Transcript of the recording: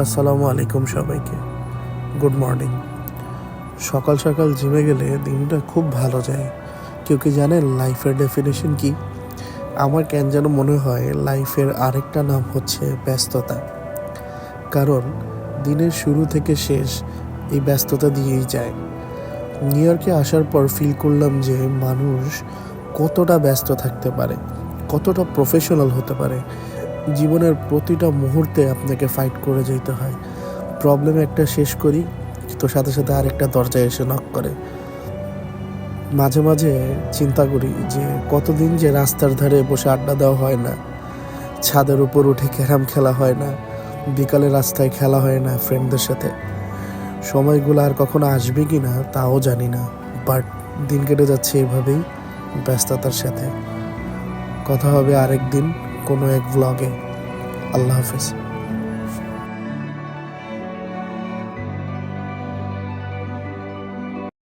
আসসালামু আলাইকুম সবাইকে। Good morning. সকাল সকাল জিমে গেলে দিনটা খুব ভালো যায়। কেউ কি জানেন লাইফের ডেফিনেশন কি? আমার কেন যেন মনে হয় লাইফের আরেকটা নাম হচ্ছে ব্যস্ততা। কারণ দিনের শুরু থেকে শেষ এই ব্যস্ততা দিয়েই যায়। নিউ ইয়র্কে আসার পর ফিল করলাম যে মানুষ কতটা ব্যস্ত থাকতে পারে, কতটা প্রফেশনাল হতে পারে। জীবনের প্রতিটা মুহূর্তে আপনাকে ফাইট করে যেতে হয়। প্রবলেম একটা শেষ করি তো সাথে সাথে আরেকটা দরজায় এসে নক করে। মাঝে মাঝে চিন্তা করি যে কতদিন যে রাস্তার ধারে বসে আড্ডা দেওয়া হয় না, ছাদের উপর উঠে ক্যারাম খেলা হয় না, বিকালে রাস্তায় খেলা হয় না ফ্রেন্ডদের সাথে। সময়গুলো আর কখনো আসবে কি না তাও জানি না, বাট দিন কেটে যাচ্ছে এভাবেই ব্যস্ততার সাথে। কথা হবে আরেক দিন কোনো এক ব্লগে। আল্লাহ হাফেজ।